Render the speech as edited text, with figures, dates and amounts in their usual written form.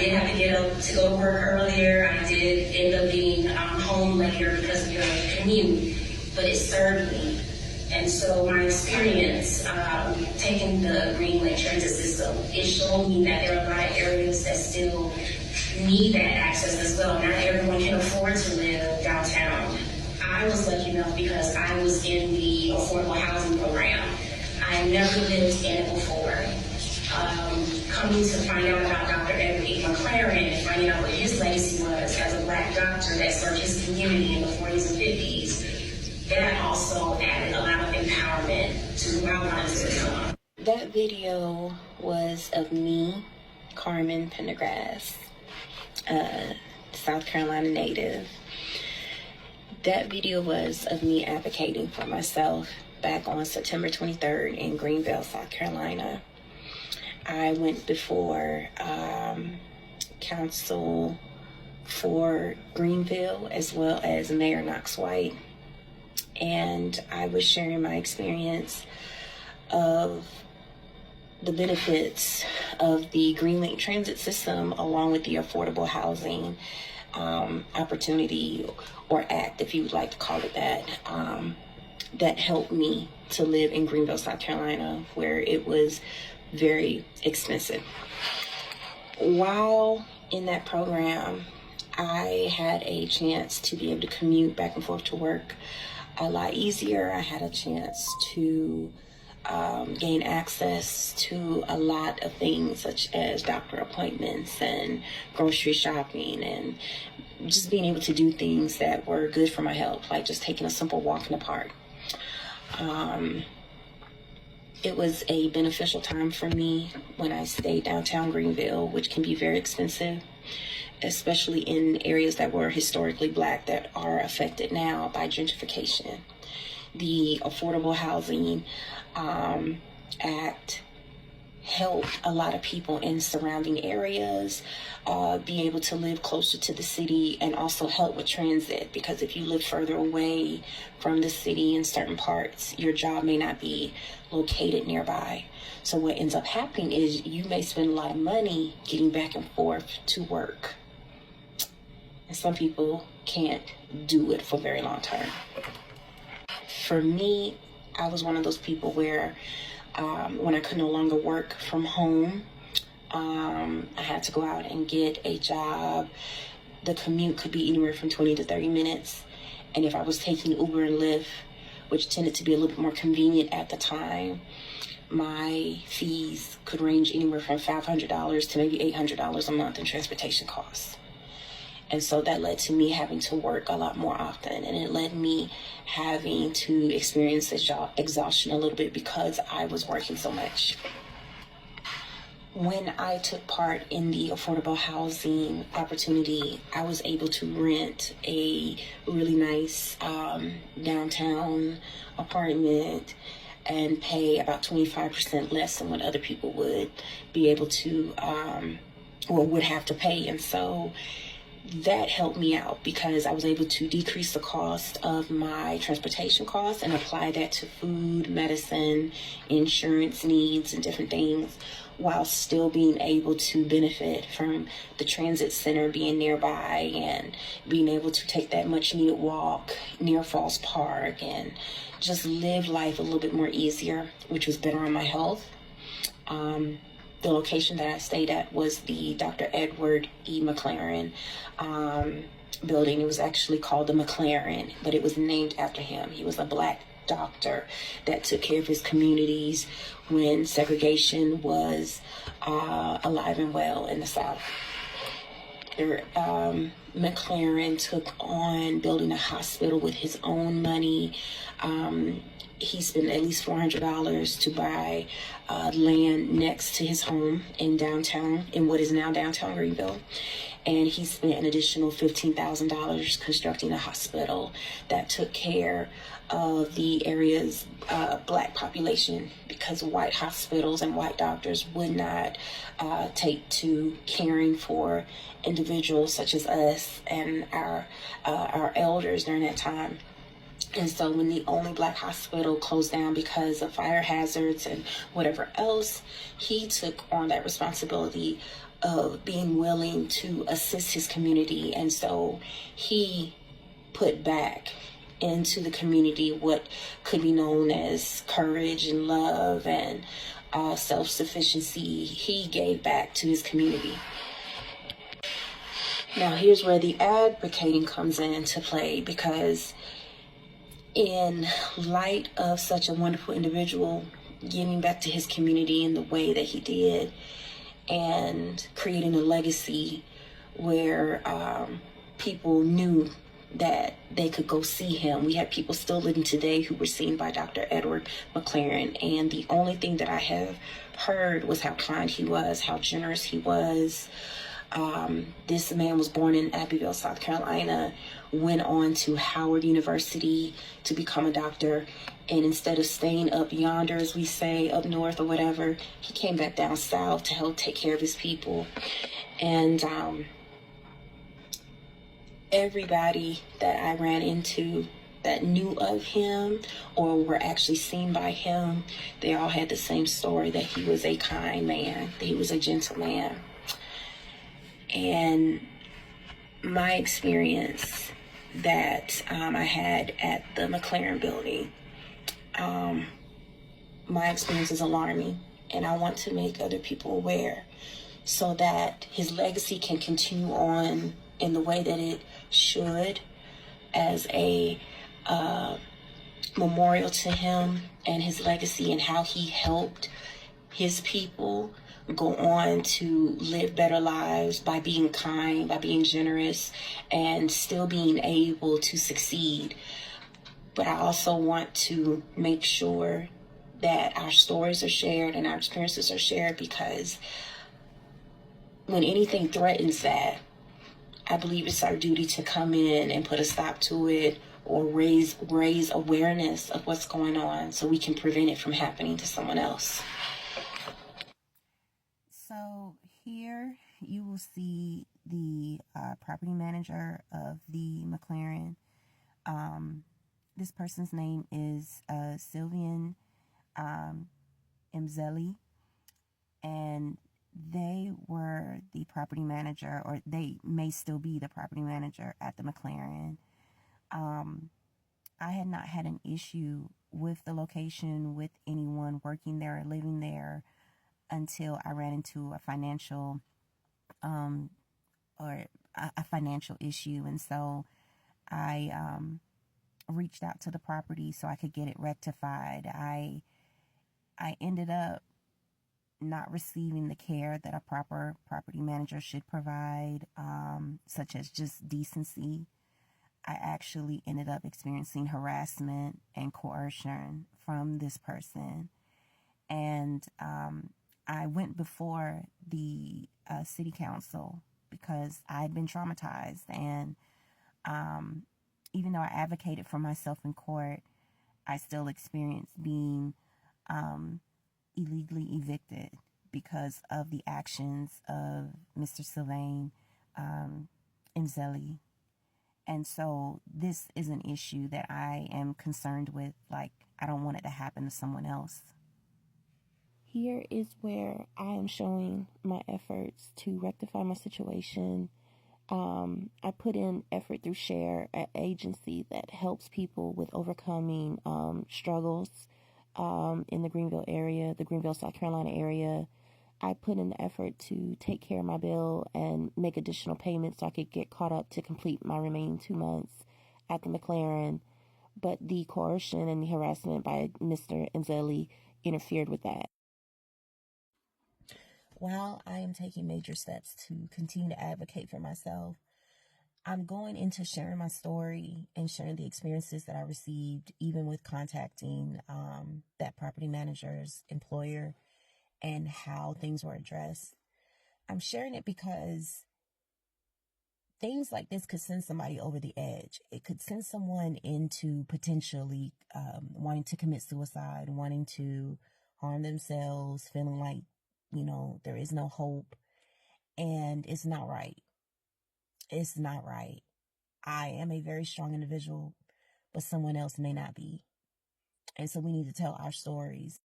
did have to get up to go to work earlier. I did end up being home later because of the commute, but it served me. And so my experience taking the Greenville transit system, it showed me that there are a lot of areas that still need that access as well. Not everyone can afford to live downtown. I was lucky enough because I was in the affordable housing program. I never lived in it before. Coming to find out about Dr. Edward E. McLaren and finding out what his legacy was as a Black doctor that served his community in the 40s and 50s, that also added a lot of empowerment to who I wanted to become. That video was of me, Carmen Pendergrass, South Carolina native. That video was of me advocating for myself back on September 23rd in Greenville, South Carolina. I went before council for Greenville as well as Mayor Knox White, and I was sharing my experience of the benefits of the Greenlink transit system along with the affordable housing opportunity or act, if you would like to call it that, that helped me to live in Greenville, South Carolina, where it was very expensive. While in that program, I had a chance to be able to commute back and forth to work a lot easier. I had a chance to gain access to a lot of things such as doctor appointments and grocery shopping and just being able to do things that were good for my health, like just taking a simple walk in the park. It was a beneficial time for me when I stayed downtown Greenville, which can be very expensive, especially in areas that were historically Black that are affected now by gentrification. The Affordable Housing Act helped a lot of people in surrounding areas be able to live closer to the city, and also help with transit, because if you live further away from the city in certain parts, your job may not be located nearby. So what ends up happening is you may spend a lot of money getting back and forth to work, and some people can't do it for a very long term. For me, I was one of those people where when I could no longer work from home, I had to go out and get a job. The commute could be anywhere from 20 to 30 minutes. And if I was taking Uber and Lyft, which tended to be a little bit more convenient at the time, my fees could range anywhere from $500 to maybe $800 a month in transportation costs. And so that led to me having to work a lot more often, and it led me having to experience exhaustion a little bit because I was working so much. When I took part in the affordable housing opportunity, I was able to rent a really nice downtown apartment and pay about 25% less than what other people would be able to, or would have to pay. And so that helped me out because I was able to decrease the cost of my transportation costs and apply that to food, medicine, insurance needs, and different things, while still being able to benefit from the transit center being nearby and being able to take that much needed walk near Falls Park and just live life a little bit more easier, which was better on my health. The location that I stayed at was the Dr. Edward E. McLaren building. It was actually called the McLaren, but it was named after him. He was a Black doctor that took care of his communities when segregation was alive and well in the South. McLaren took on building a hospital with his own money. He spent at least $400 to buy land next to his home in what is now downtown Greenville. And he spent an additional $15,000 constructing a hospital that took care of the area's Black population, because white hospitals and white doctors would not take to caring for individuals such as us and our elders during that time. And so when the only Black hospital closed down because of fire hazards and whatever else, he took on that responsibility of being willing to assist his community. And so he put back into the community what could be known as courage and love and self-sufficiency. He gave back to his community. Now here's where the advocating comes into play, because in light of such a wonderful individual giving back to his community in the way that he did and creating a legacy where people knew that they could go see him. We have people still living today who were seen by Dr. Edward McLaren, and the only thing that I have heard was how kind he was, how generous he was. This man was born in Abbeville, South Carolina, went on to Howard University to become a doctor, and instead of staying up yonder, as we say, up north or whatever, he came back down south to help take care of his people. And everybody that I ran into that knew of him or were actually seen by him, they all had the same story, that he was a kind man, that he was a gentle man. And my experience that I had at the McLaren building, my experience is alarming, and I want to make other people aware so that his legacy can continue on in the way that it should, as a memorial to him and his legacy and how he helped his people go on to live better lives by being kind, by being generous, and still being able to succeed. But I also want to make sure that our stories are shared and our experiences are shared, because when anything threatens that, I believe it's our duty to come in and put a stop to it, or raise awareness of what's going on so we can prevent it from happening to someone else. So here you will see the property manager of the McLaren. This person's name is Sylvian Mzeli, and they were the property manager, or they may still be the property manager at the McLaren. I had not had an issue with the location, with anyone working there or living there, until I ran into a financial financial issue. And so I reached out to the property so I could get it rectified. I ended up not receiving the care that a proper property manager should provide, such as just decency. I actually ended up experiencing harassment and coercion from this person. And I went before the city council because I had been traumatized. And even though I advocated for myself in court, I still experienced being illegally evicted because of the actions of Mr. Sylvain Mzeli. And so this is an issue that I am concerned with. Like, I don't want it to happen to someone else. Here is where I am showing my efforts to rectify my situation. I put in effort through SHARE, an agency that helps people with overcoming struggles in the Greenville area, the Greenville, South Carolina area. I put in the effort to take care of my bill and make additional payments so I could get caught up to complete my remaining 2 months at the McLaren. But the coercion and the harassment by Mr. Nzeli interfered with that. While I am taking major steps to continue to advocate for myself, I'm going into sharing my story and sharing the experiences that I received, even with contacting that property manager's employer and how things were addressed. I'm sharing it because things like this could send somebody over the edge. It could send someone into potentially wanting to commit suicide, wanting to harm themselves, feeling like, there is no hope. And it's not right. It's not right. I am a very strong individual, but someone else may not be. And so we need to tell our stories.